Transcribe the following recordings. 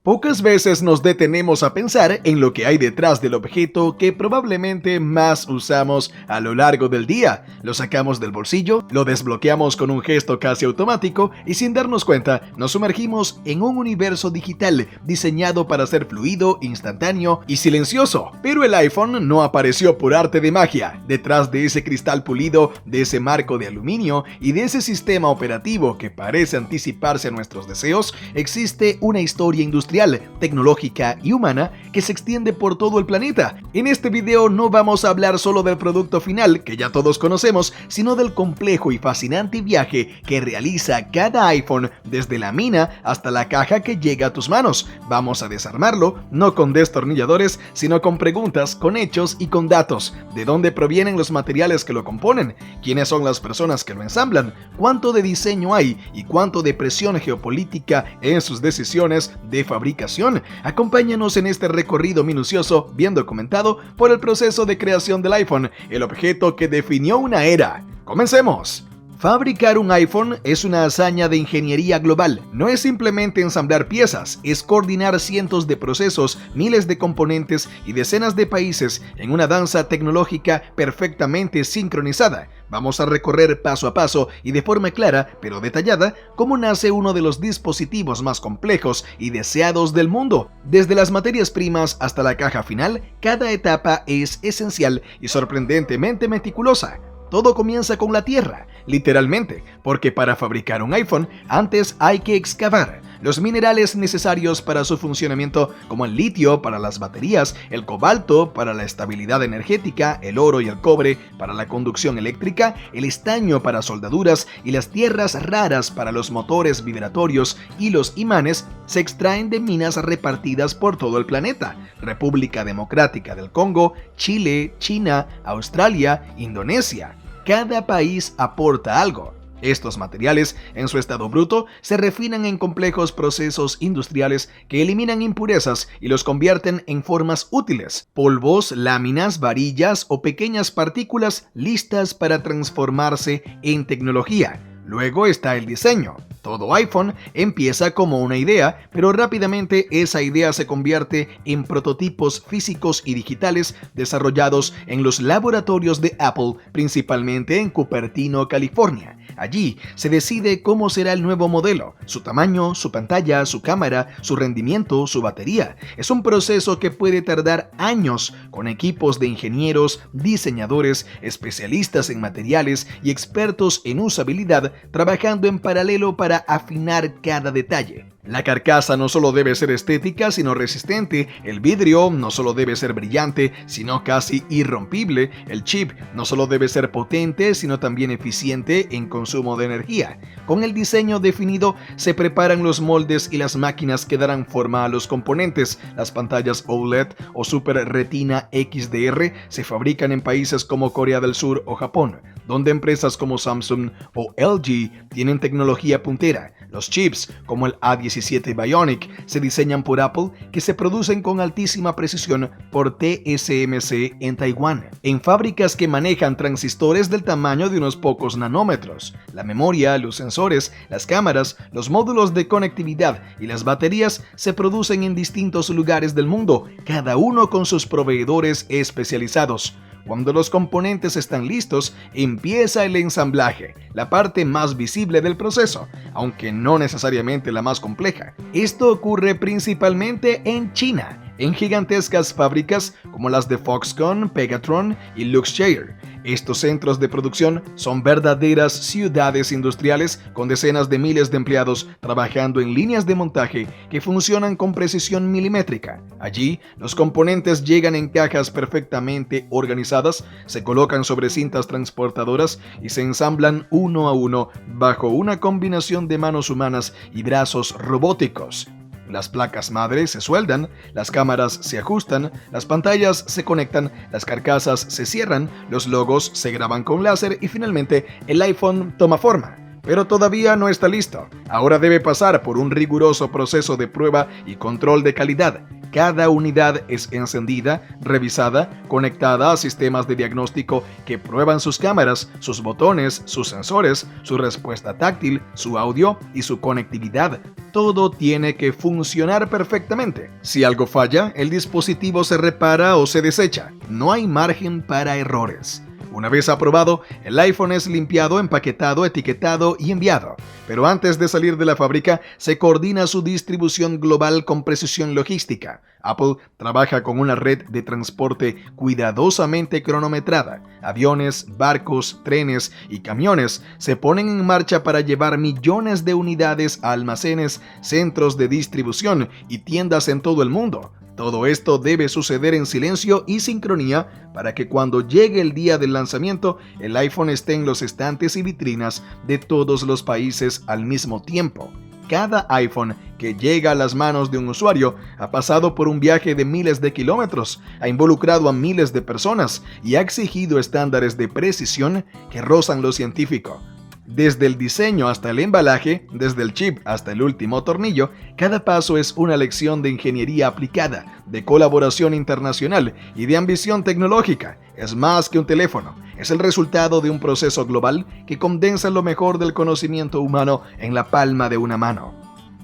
Pocas veces nos detenemos a pensar en lo que hay detrás del objeto que probablemente más usamos a lo largo del día. Lo sacamos del bolsillo, lo desbloqueamos con un gesto casi automático y sin darnos cuenta nos sumergimos en un universo digital diseñado para ser fluido, instantáneo y silencioso. Pero el iPhone no apareció por arte de magia. Detrás de ese cristal pulido, de ese marco de aluminio y de ese sistema operativo que parece anticiparse a nuestros deseos, existe una historia industrial, tecnológica y humana que se extiende por todo el planeta. En este video no vamos a hablar solo del producto final, que ya todos conocemos, sino del complejo y fascinante viaje que realiza cada iPhone desde la mina hasta la caja que llega a tus manos. Vamos a desarmarlo, no con destornilladores, sino con preguntas, con hechos y con datos. ¿De dónde provienen los materiales que lo componen? ¿Quiénes son las personas que lo ensamblan? ¿Cuánto de diseño hay? ¿Y cuánto de presión geopolítica en sus decisiones de fabricación? Acompáñanos en este recorrido minucioso, bien documentado, por el proceso de creación del iPhone, el objeto que definió una era. ¡Comencemos! Fabricar un iPhone es una hazaña de ingeniería global. No es simplemente ensamblar piezas, es coordinar cientos de procesos, miles de componentes y decenas de países en una danza tecnológica perfectamente sincronizada. Vamos a recorrer paso a paso y de forma clara, pero detallada, cómo nace uno de los dispositivos más complejos y deseados del mundo. Desde las materias primas hasta la caja final, cada etapa es esencial y sorprendentemente meticulosa. Todo comienza con la tierra, literalmente, porque para fabricar un iPhone antes hay que excavar. Los minerales necesarios para su funcionamiento, como el litio para las baterías, el cobalto para la estabilidad energética, el oro y el cobre para la conducción eléctrica, el estaño para soldaduras y las tierras raras para los motores vibratorios y los imanes, se extraen de minas repartidas por todo el planeta. República Democrática del Congo, Chile, China, Australia, Indonesia. Cada país aporta algo. Estos materiales, en su estado bruto, se refinan en complejos procesos industriales que eliminan impurezas y los convierten en formas útiles: polvos, láminas, varillas o pequeñas partículas listas para transformarse en tecnología. Luego está el diseño. Todo iPhone empieza como una idea, pero rápidamente esa idea se convierte en prototipos físicos y digitales desarrollados en los laboratorios de Apple, principalmente en Cupertino, California. Allí se decide cómo será el nuevo modelo, su tamaño, su pantalla, su cámara, su rendimiento, su batería. Es un proceso que puede tardar años, con equipos de ingenieros, diseñadores, especialistas en materiales y expertos en usabilidad trabajando en paralelo para afinar cada detalle. La carcasa no solo debe ser estética, sino resistente. El vidrio no solo debe ser brillante, sino casi irrompible. El chip no solo debe ser potente, sino también eficiente en consumo de energía. Con el diseño definido, se preparan los moldes y las máquinas que darán forma a los componentes. Las pantallas OLED o Super Retina XDR se fabrican en países como Corea del Sur o Japón, donde empresas como Samsung o LG tienen tecnología puntera. Los chips, como el A17 Bionic, se diseñan por Apple, que se producen con altísima precisión por TSMC en Taiwán, en fábricas que manejan transistores del tamaño de unos pocos nanómetros. La memoria, los sensores, las cámaras, los módulos de conectividad y las baterías se producen en distintos lugares del mundo, cada uno con sus proveedores especializados. Cuando los componentes están listos, empieza el ensamblaje, la parte más visible del proceso, aunque no necesariamente la más compleja. Esto ocurre principalmente en China, en gigantescas fábricas como las de Foxconn, Pegatron y Luxshare. Estos centros de producción son verdaderas ciudades industriales con decenas de miles de empleados trabajando en líneas de montaje que funcionan con precisión milimétrica. Allí, los componentes llegan en cajas perfectamente organizadas, se colocan sobre cintas transportadoras y se ensamblan uno a uno bajo una combinación de manos humanas y brazos robóticos. Las placas madre se sueldan, las cámaras se ajustan, las pantallas se conectan, las carcasas se cierran, los logos se graban con láser y finalmente el iPhone toma forma. Pero todavía no está listo. Ahora debe pasar por un riguroso proceso de prueba y control de calidad. Cada unidad es encendida, revisada, conectada a sistemas de diagnóstico que prueban sus cámaras, sus botones, sus sensores, su respuesta táctil, su audio y su conectividad. Todo tiene que funcionar perfectamente. Si algo falla, el dispositivo se repara o se desecha. No hay margen para errores. Una vez aprobado, el iPhone es limpiado, empaquetado, etiquetado y enviado. Pero antes de salir de la fábrica, se coordina su distribución global con precisión logística. Apple trabaja con una red de transporte cuidadosamente cronometrada. Aviones, barcos, trenes y camiones se ponen en marcha para llevar millones de unidades a almacenes, centros de distribución y tiendas en todo el mundo. Todo esto debe suceder en silencio y sincronía para que cuando llegue el día del lanzamiento, el iPhone esté en los estantes y vitrinas de todos los países al mismo tiempo. Cada iPhone que llega a las manos de un usuario ha pasado por un viaje de miles de kilómetros, ha involucrado a miles de personas y ha exigido estándares de precisión que rozan lo científico. Desde el diseño hasta el embalaje, desde el chip hasta el último tornillo, cada paso es una lección de ingeniería aplicada, de colaboración internacional y de ambición tecnológica. Es más que un teléfono, es el resultado de un proceso global que condensa lo mejor del conocimiento humano en la palma de una mano.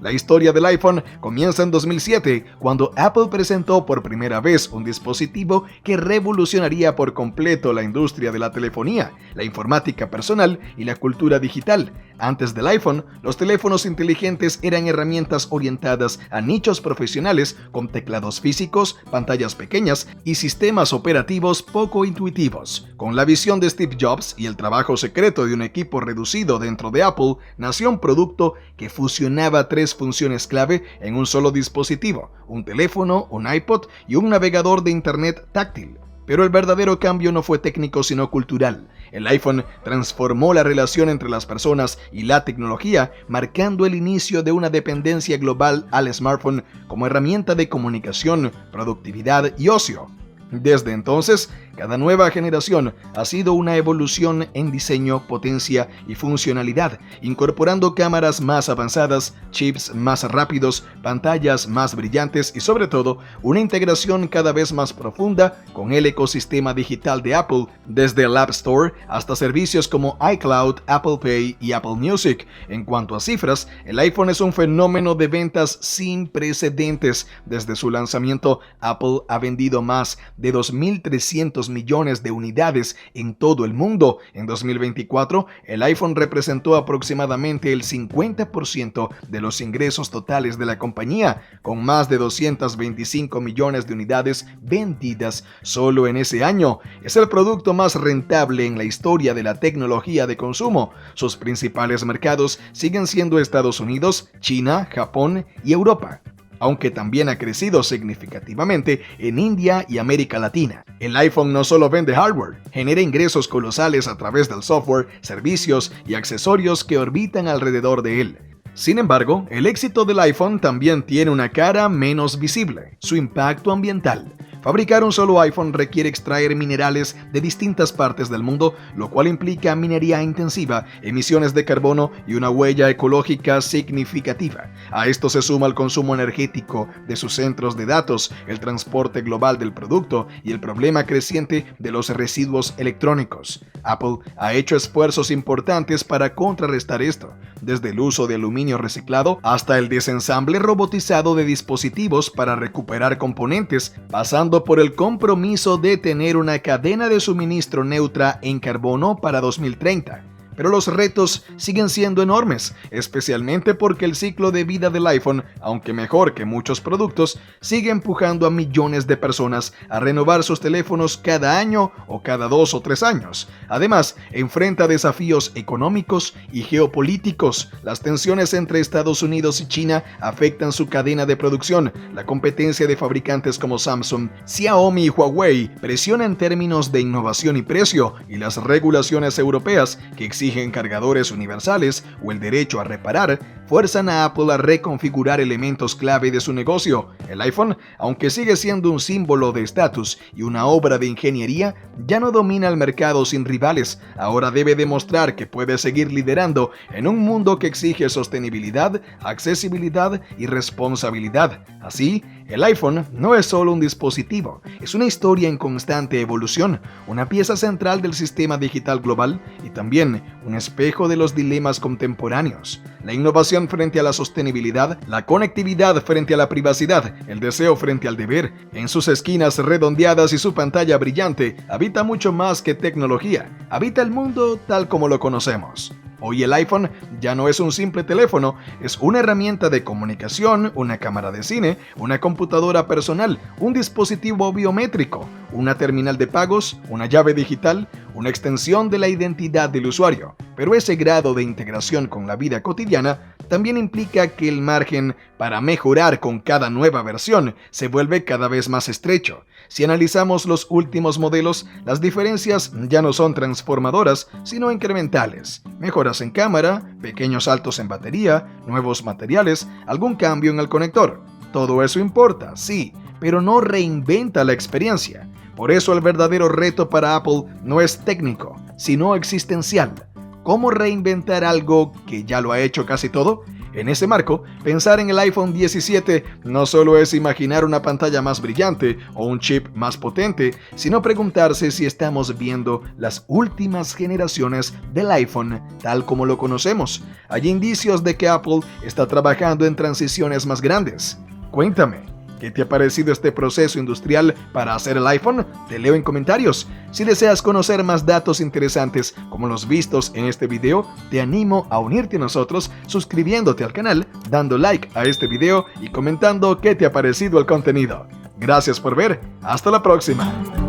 La historia del iPhone comienza en 2007, cuando Apple presentó por primera vez un dispositivo que revolucionaría por completo la industria de la telefonía, la informática personal y la cultura digital. Antes del iPhone, los teléfonos inteligentes eran herramientas orientadas a nichos profesionales con teclados físicos, pantallas pequeñas y sistemas operativos poco intuitivos. Con la visión de Steve Jobs y el trabajo secreto de un equipo reducido dentro de Apple, nació un producto que fusionaba tres funciones clave en un solo dispositivo: un teléfono, un iPod y un navegador de Internet táctil. Pero el verdadero cambio no fue técnico sino cultural. El iPhone transformó la relación entre las personas y la tecnología, marcando el inicio de una dependencia global al smartphone como herramienta de comunicación, productividad y ocio. Desde entonces, cada nueva generación ha sido una evolución en diseño, potencia y funcionalidad, incorporando cámaras más avanzadas, chips más rápidos, pantallas más brillantes y sobre todo, una integración cada vez más profunda con el ecosistema digital de Apple, desde el App Store hasta servicios como iCloud, Apple Pay y Apple Music. En cuanto a cifras, el iPhone es un fenómeno de ventas sin precedentes. Desde su lanzamiento, Apple ha vendido más de 2.300 millones de unidades en todo el mundo. En 2024, el iPhone representó aproximadamente el 50% de los ingresos totales de la compañía, con más de 225 millones de unidades vendidas solo en ese año. Es el producto más rentable en la historia de la tecnología de consumo. Sus principales mercados siguen siendo Estados Unidos, China, Japón y Europa, aunque también ha crecido significativamente en India y América Latina. El iPhone no solo vende hardware, genera ingresos colosales a través del software, servicios y accesorios que orbitan alrededor de él. Sin embargo, el éxito del iPhone también tiene una cara menos visible: su impacto ambiental. Fabricar un solo iPhone requiere extraer minerales de distintas partes del mundo, lo cual implica minería intensiva, emisiones de carbono y una huella ecológica significativa. A esto se suma el consumo energético de sus centros de datos, el transporte global del producto y el problema creciente de los residuos electrónicos. Apple ha hecho esfuerzos importantes para contrarrestar esto, desde el uso de aluminio reciclado hasta el desensamble robotizado de dispositivos para recuperar componentes, pasando por el compromiso de tener una cadena de suministro neutra en carbono para 2030. Pero los retos siguen siendo enormes, especialmente porque el ciclo de vida del iPhone, aunque mejor que muchos productos, sigue empujando a millones de personas a renovar sus teléfonos cada año o cada 2 o 3 años. Además, enfrenta desafíos económicos y geopolíticos. Las tensiones entre Estados Unidos y China afectan su cadena de producción. La competencia de fabricantes como Samsung, Xiaomi y Huawei presiona en términos de innovación y precio, y las regulaciones europeas, que exigen cargadores universales o el derecho a reparar, fuerzan a Apple a reconfigurar elementos clave de su negocio. El iPhone, aunque sigue siendo un símbolo de estatus y una obra de ingeniería, ya no domina el mercado sin rivales. Ahora debe demostrar que puede seguir liderando en un mundo que exige sostenibilidad, accesibilidad y responsabilidad. Así, El iPhone no es solo un dispositivo, es una historia en constante evolución, una pieza central del sistema digital global y también un espejo de los dilemas contemporáneos. La innovación frente a la sostenibilidad, la conectividad frente a la privacidad, el deseo frente al deber. En sus esquinas redondeadas y su pantalla brillante, habita mucho más que tecnología, habita el mundo tal como lo conocemos. Hoy el iPhone ya no es un simple teléfono, es una herramienta de comunicación, una cámara de cine, una computadora personal, un dispositivo biométrico, una terminal de pagos, una llave digital, una extensión de la identidad del usuario. Pero ese grado de integración con la vida cotidiana también implica que el margen para mejorar con cada nueva versión se vuelve cada vez más estrecho. Si analizamos los últimos modelos, las diferencias ya no son transformadoras, sino incrementales. Mejoras en cámara, pequeños saltos en batería, nuevos materiales, algún cambio en el conector. Todo eso importa, sí, pero no reinventa la experiencia. Por eso el verdadero reto para Apple no es técnico, sino existencial. ¿Cómo reinventar algo que ya lo ha hecho casi todo? En ese marco, pensar en el iPhone 17 no solo es imaginar una pantalla más brillante o un chip más potente, sino preguntarse si estamos viendo las últimas generaciones del iPhone tal como lo conocemos. Hay indicios de que Apple está trabajando en transiciones más grandes. Cuéntame, ¿qué te ha parecido este proceso industrial para hacer el iPhone? Te leo en comentarios. Si deseas conocer más datos interesantes como los vistos en este video, te animo a unirte a nosotros suscribiéndote al canal, dando like a este video y comentando qué te ha parecido el contenido. Gracias por ver. Hasta la próxima.